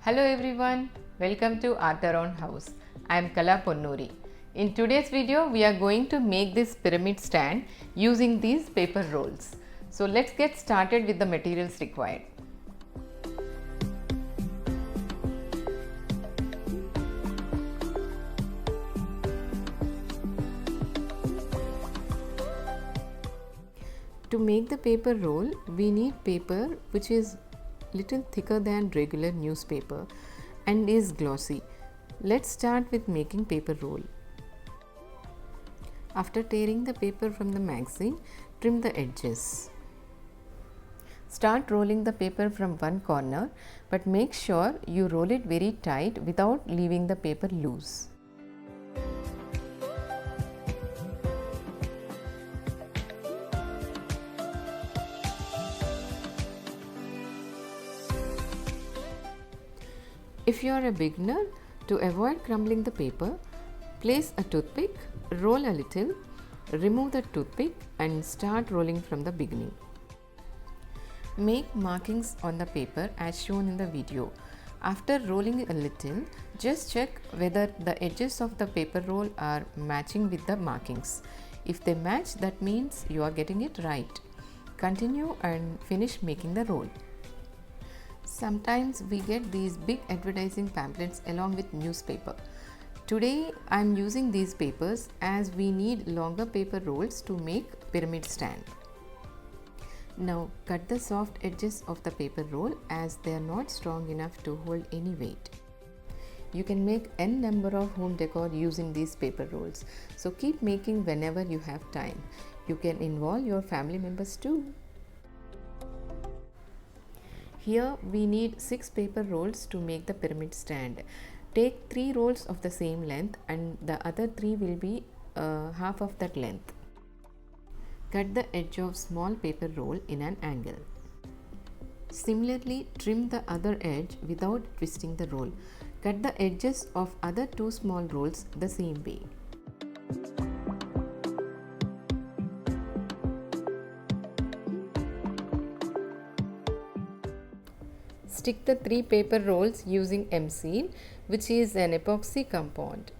Hello everyone, welcome to Art Around House. I am Kala Ponnuri. In today's video, we are going to make this pyramid stand using these paper rolls. So let's get started with the materials required. To make the paper roll, we need paper which is little thicker than regular newspaper and is glossy. Let's start with making paper roll. After tearing the paper from the magazine, trim the edges. Start rolling the paper from one corner, but make sure you roll it very tight without leaving the paper loose. If you are a beginner, to avoid crumbling the paper, place a toothpick, roll a little, remove the toothpick and start rolling from the beginning. Make markings on the paper as shown in the video. After rolling a little, just check whether the edges of the paper roll are matching with the markings. If they match, that means you are getting it right. Continue and finish making the roll. Sometimes we get these big advertising pamphlets along with newspaper. Today I am using these papers as we need longer paper rolls to make pyramid stand. Now cut the soft edges of the paper roll as they are not strong enough to hold any weight. You can make n number of home decor using these paper rolls. So keep making whenever you have time. You can involve your family members too. Here we need 6 paper rolls to make the pyramid stand. Take 3 rolls of the same length and the other 3 will be half of that length. Cut the edge of small paper roll in an angle. Similarly, trim the other edge without twisting the roll. Cut the edges of other 2 small rolls the same way. Stick the 3 paper rolls using M-Seal, which is an epoxy compound.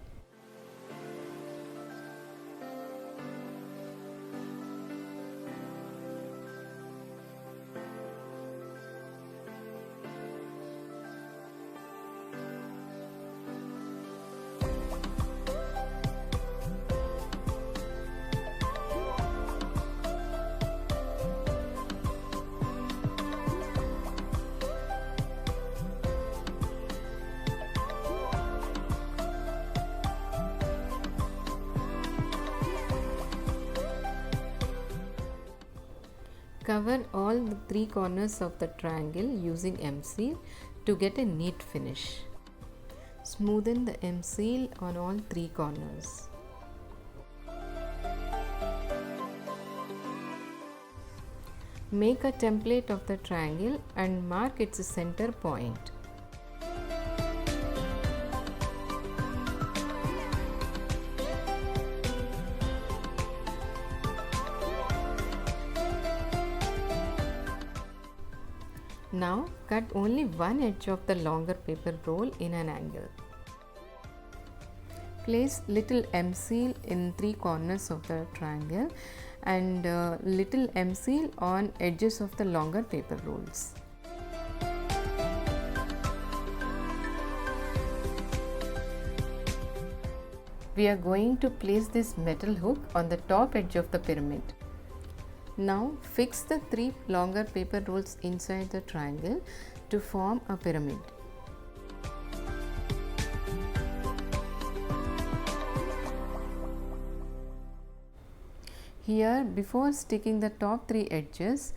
Cover all the 3 corners of the triangle using M-Seal to get a neat finish. Smoothen the M-Seal on all 3 corners. Make a template of the triangle and mark its center point. Now cut only one edge of the longer paper roll in an angle. Place little M-Seal in 3 corners of the triangle and little M-Seal on edges of the longer paper rolls. We are going to place this metal hook on the top edge of the pyramid. Now fix the 3 longer paper rolls inside the triangle to form a pyramid. Here, before sticking the top 3 edges,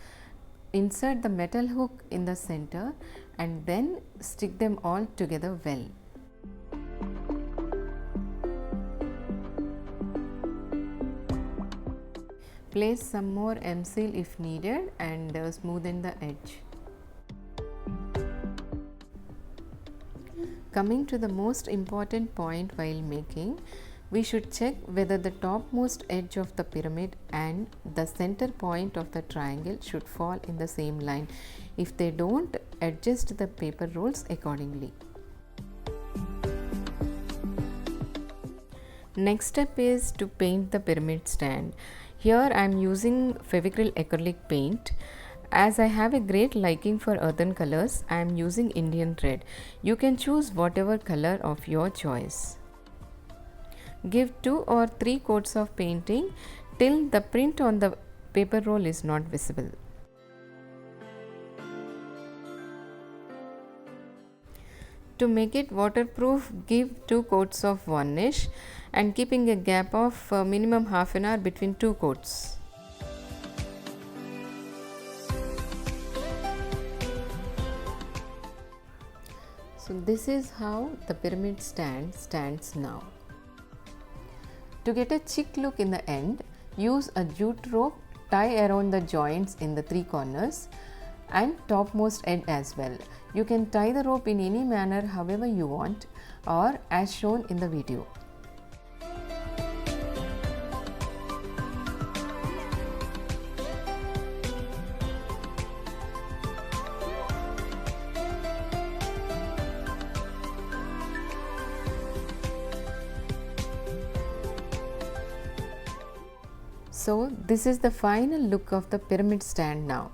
insert the metal hook in the center and then stick them all together well. Place some more M-Seal if needed and smoothen the edge. Coming to the most important point while making, we should check whether the topmost edge of the pyramid and the center point of the triangle should fall in the same line. If they don't, adjust the paper rolls accordingly. Next step is to paint the pyramid stand. Here I am using Fevicryl acrylic paint. As I have a great liking for earthen colors, I am using Indian red. You can choose whatever color of your choice. Give 2 or 3 coats of painting till the print on the paper roll is not visible. To make it waterproof, give 2 coats of varnish and keeping a gap of minimum half an hour between 2 coats. So this is how the pyramid stand stands now. To get a chic look in the end, use a jute rope, tie around the joints in the 3 corners and topmost edge as well. You can tie the rope in any manner however you want or as shown in the video. So this is the final look of the pyramid stand now.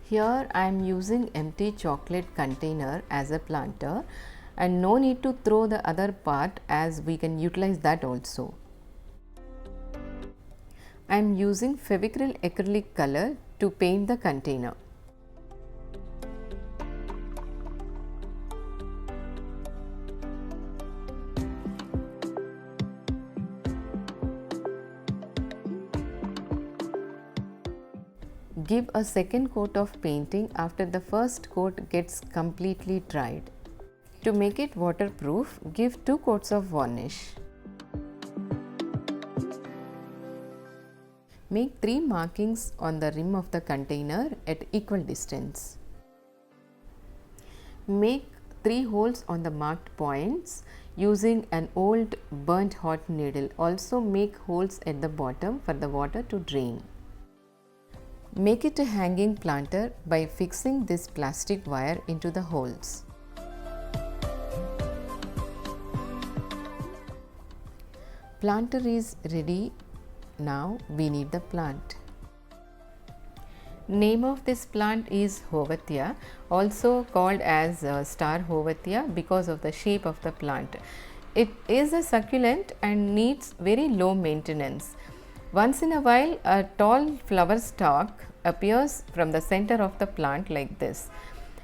Here I am using empty chocolate container as a planter and no need to throw the other part as we can utilize that also. I am using Fevicryl acrylic color to paint the container. Give a second coat of painting after the first coat gets completely dried. To make it waterproof, give 2 coats of varnish. Make 3 markings on the rim of the container at equal distance. Make 3 holes on the marked points using an old burnt hot needle. Also make holes at the bottom for the water to drain. Make it a hanging planter by fixing this plastic wire into the holes. Planter is ready. Now we need the plant. Name of this plant is Haworthia, also called as Star Haworthia because of the shape of the plant. It is a succulent and needs very low maintenance. Once in a while, a tall flower stalk appears from the center of the plant like this.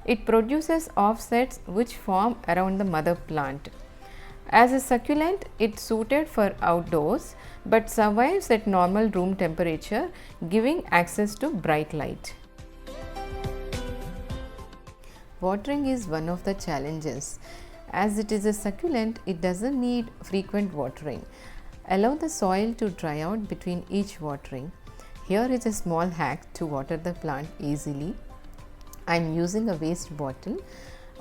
It produces offsets which form around the mother plant. As a succulent, it is suited for outdoors but survives at normal room temperature, giving access to bright light. Watering is one of the challenges. As it is a succulent, it doesn't need frequent watering. Allow the soil to dry out between each watering. Here is a small hack to water the plant easily. I am using a waste bottle.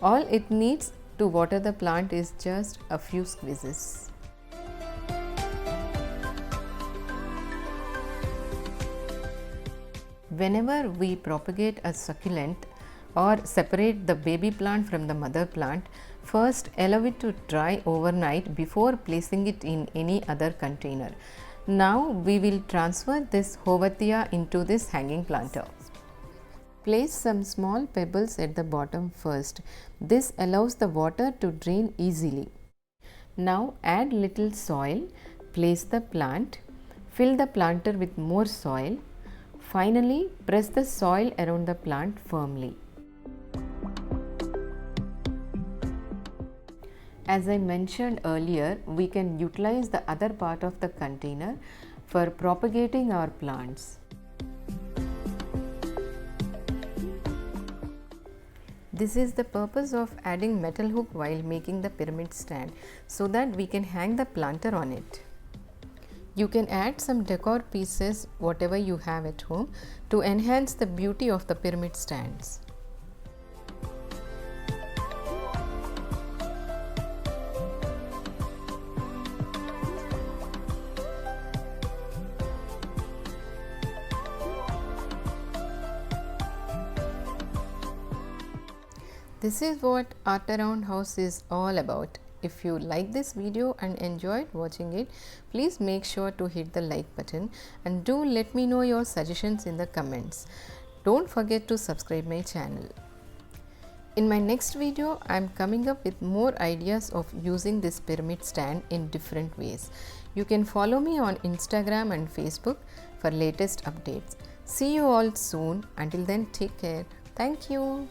All it needs to water the plant is just a few squeezes. Whenever we propagate a succulent or separate the baby plant from the mother plant, first allow it to dry overnight before placing it in any other container. Now we will transfer this Haworthia into this hanging planter. Place some small pebbles at the bottom first. This allows the water to drain easily. Now add little soil, place the plant, fill the planter with more soil. Finally, press the soil around the plant firmly. As I mentioned earlier, we can utilize the other part of the container for propagating our plants. This is the purpose of adding metal hook while making the pyramid stand, so that we can hang the planter on it. You can add some decor pieces, whatever you have at home, to enhance the beauty of the pyramid stands. This is what Art Around House is all about. If you like this video and enjoyed watching it, please make sure to hit the like button and do let me know your suggestions in the comments. Don't forget to subscribe my channel. In my next video, I am coming up with more ideas of using this pyramid stand in different ways. You can follow me on Instagram and Facebook for latest updates. See you all soon. Until then, take care. Thank you.